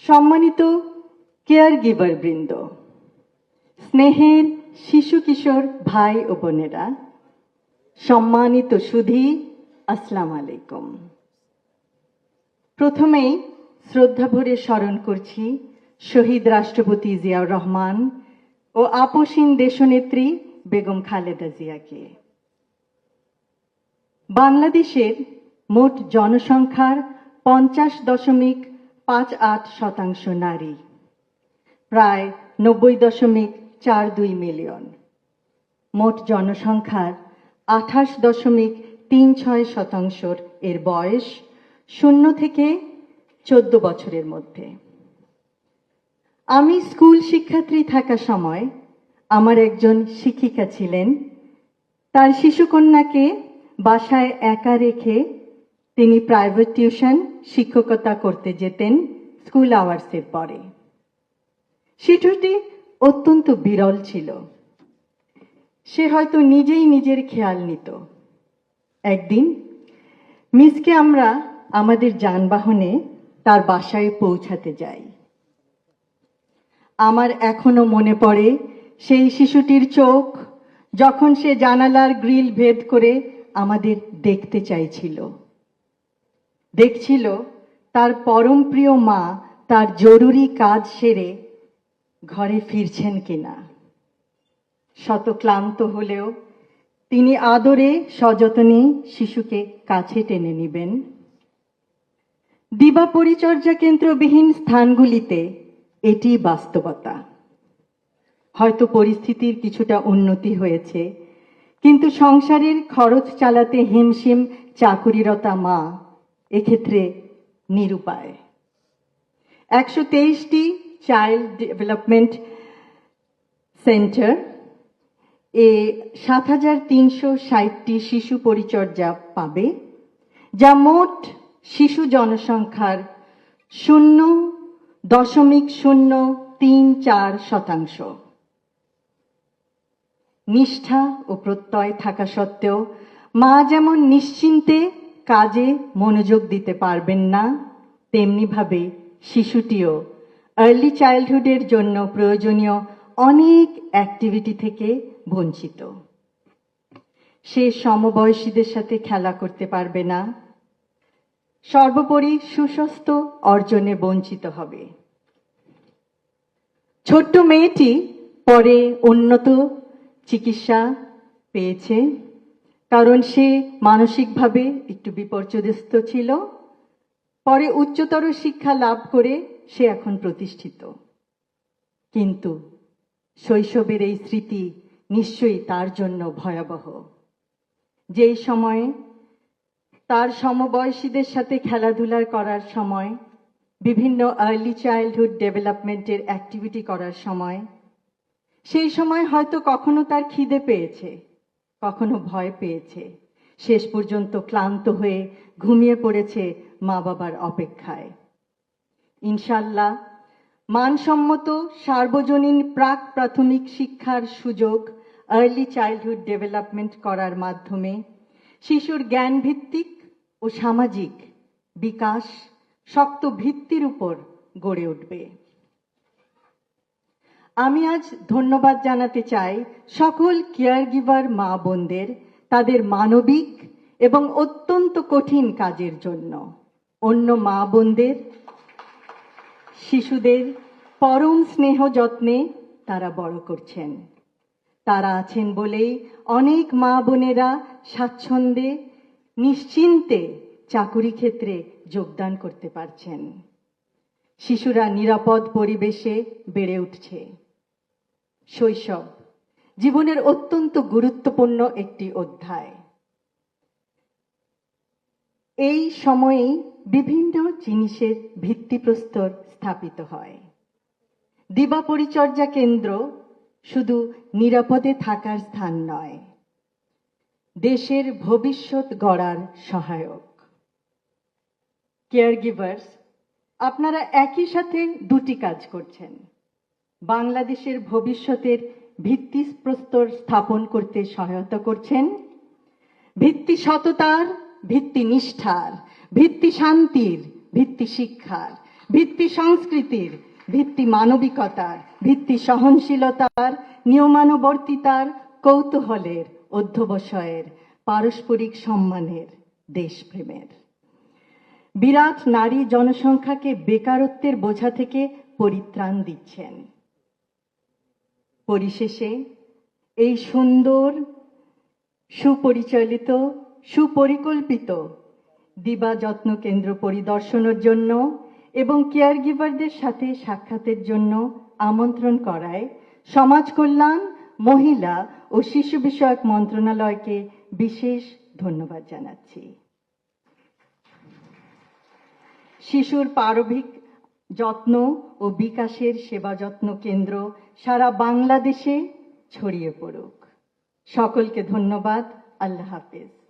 সম্মানিত care giver বৃন্দ, স্নেহের শিশু কিশোর ভাই ও বোনেরা, সম্মানিত সুধী, আসসালামু আলাইকুম। প্রথমেই শ্রদ্ধা ভরে স্মরণ করছি শহীদ রাষ্ট্রপতি জিয়াউর রহমান ও আপসীন দেশনেত্রী বেগম খালেদা জিয়াকে। বাংলাদেশের মোট জনসংখ্যার 50.58% নারী, প্রায় 90.42 মিলিয়ন। মোট জনসংখ্যার 28.36% এর বয়স 0 থেকে 14 বছরের মধ্যে। আমি স্কুল শিক্ষার্থী থাকা সময় আমার একজন শিক্ষিকা ছিলেন। তার শিশুকন্যাকে বাসায় একা রেখে তিনি প্রাইভেট টিউশন শিক্ষকতা করতে যেতেন স্কুল আওয়ার্সের পরে। শিশুটি অত্যন্ত বিরল ছিল। সে হয়তো নিজেই নিজের খেয়াল নিত। একদিন মিসকে আমরা আমাদের যানবাহনে তার বাসায় পৌঁছাতে যাই। আমার এখনো মনে পড়ে সেই শিশুটির চোখ যখন সে জানালার গ্রিল ভেদ করে আমাদের দেখতে চাইছিল। দেখছিল তার পরম প্রিয় মা তার জরুরি কাজ সেরে ঘরে ফিরছেন কিনা। শত ক্লান্ত হলেও তিনি আদরে সযত্নে শিশুকে কাছে টেনে নেবেন। দিবা পরিচর্যা কেন্দ্রবিহীন স্থানগুলিতে এটি বাস্তবতা। হয়তো পরিস্থিতির কিছুটা উন্নতি হয়েছে, কিন্তু সংসারের খরচ চালাতে হিমশিম চাকুরিরতা মা এক্ষেত্রে নিরুপায়। 123টি চাইল্ড ডেভেলপমেন্ট সেন্টার এ 7360টি শিশু পরিচর্যা পাবে, যা মোট শিশু জনসংখ্যার 0.034%। নিষ্ঠা ও প্রত্যয় থাকা সত্ত্বেও মা যেমন নিশ্চিন্তে কাজে মনোযোগ দিতে পারবেন না, তেমনিভাবে শিশুটিও আর্লি চাইল্ডহুডের জন্য প্রয়োজনীয় অনেক অ্যাক্টিভিটি থেকে বঞ্চিত। সে সমবয়সীদের সাথে খেলা করতে পারবে না, সর্বোপরি সুস্বাস্থ্য অর্জনে বঞ্চিত হবে। ছোট্ট মেয়েটি পরে উন্নত চিকিৎসা পেয়েছে, কারণ সে মানসিকভাবে একটু বিপর্যস্ত ছিল। পরে উচ্চতর শিক্ষা লাভ করে সে এখন প্রতিষ্ঠিত। কিন্তু শৈশবের এই স্মৃতি নিশ্চয়ই তার জন্য ভয়াবহ। যেই সময়ে তার সমবয়সীদের সাথে খেলাধুলা করার সময়, বিভিন্ন আর্লি চাইল্ডহুড ডেভেলপমেন্টের অ্যাক্টিভিটি করার সময়, সেই সময় হয়তো কখনো তার খিদে পেয়েছে, কখনো ভয় পেয়েছে, শেষ পর্যন্ত ক্লান্ত হয়ে ঘুমিয়ে পড়েছে মা বাবার অপেক্ষায়। ইনশাল্লাহ মানসম্মত সার্বজনীন প্রাক প্রাথমিক শিক্ষার সুযোগ আর্লি চাইল্ডহুড ডেভেলপমেন্ট করার মাধ্যমে শিশুর জ্ঞান ভিত্তিক ও সামাজিক বিকাশ শক্ত ভিত্তির উপর গড়ে উঠবে। আমি আজ ধন্যবাদ জানাতে চাই সকল কেয়ার গিভার মা বোনদের তাদের মানবিক এবং অত্যন্ত কঠিন কাজের জন্য। অন্য মা বোনদের শিশুদের পরম স্নেহ যত্নে তারা বড় করছেন। তারা আছেন বলেই অনেক মা বোনেরা স্বাচ্ছন্দ্যে নিশ্চিন্তে চাকুরি ক্ষেত্রে যোগদান করতে পারছেন। শিশুরা নিরাপদ পরিবেশে বেড়ে উঠছে। শৈশব জীবনের অত্যন্ত গুরুত্বপূর্ণ একটি অধ্যায়। এই সময়েই বিভিন্ন জিনিসের ভিত্তিপ্রস্তর স্থাপিত হয়। দিবা পরিচর্যা কেন্দ্র শুধু নিরাপদে থাকার স্থান নয়, দেশের ভবিষ্যৎ গড়ার সহায়ক। কেয়ার গিভার্স, আপনারা একই সাথে দুটি কাজ করছেন। বাংলাদেশের ভবিষ্যতের ভিত্তিপ্রস্তর স্থাপন করতে সহায়তা করছেন। ভিত্তি সততার, ভিত্তি নিষ্ঠার, ভিত্তি শান্তির, ভিত্তি শিক্ষার, ভিত্তি সংস্কৃতির, ভিত্তি মানবিকতার, ভিত্তি সহনশীলতার, নিয়মানুবর্তিতার, কৌতূহলের, অধ্যবসায়ের, পারস্পরিক সম্মানের, দেশপ্রেমের। বিরাট নারী জনসংখ্যাকে বেকারত্বের বোঝা থেকে পরিত্রাণ দিচ্ছেন। পরিশেষে এই সুন্দর, সুপরিচালিত, সুপরিকল্পিত দিবা যত্ন কেন্দ্র পরিদর্শনের জন্য এবং কেয়ার গিভারদের সাথে সাক্ষাতের জন্য আমন্ত্রণ করায় সমাজ কল্যাণ, মহিলা ও শিশু বিষয়ক মন্ত্রণালয়কে বিশেষ ধন্যবাদ জানাচ্ছি। শিশুর প্রারম্ভিক যত্ন ও বিকাশের সেবা যত্ন কেন্দ্র সারা বাংলাদেশে ছড়িয়ে পড়ুক। সকলকে ধন্যবাদ। আল্লাহ হাফেজ।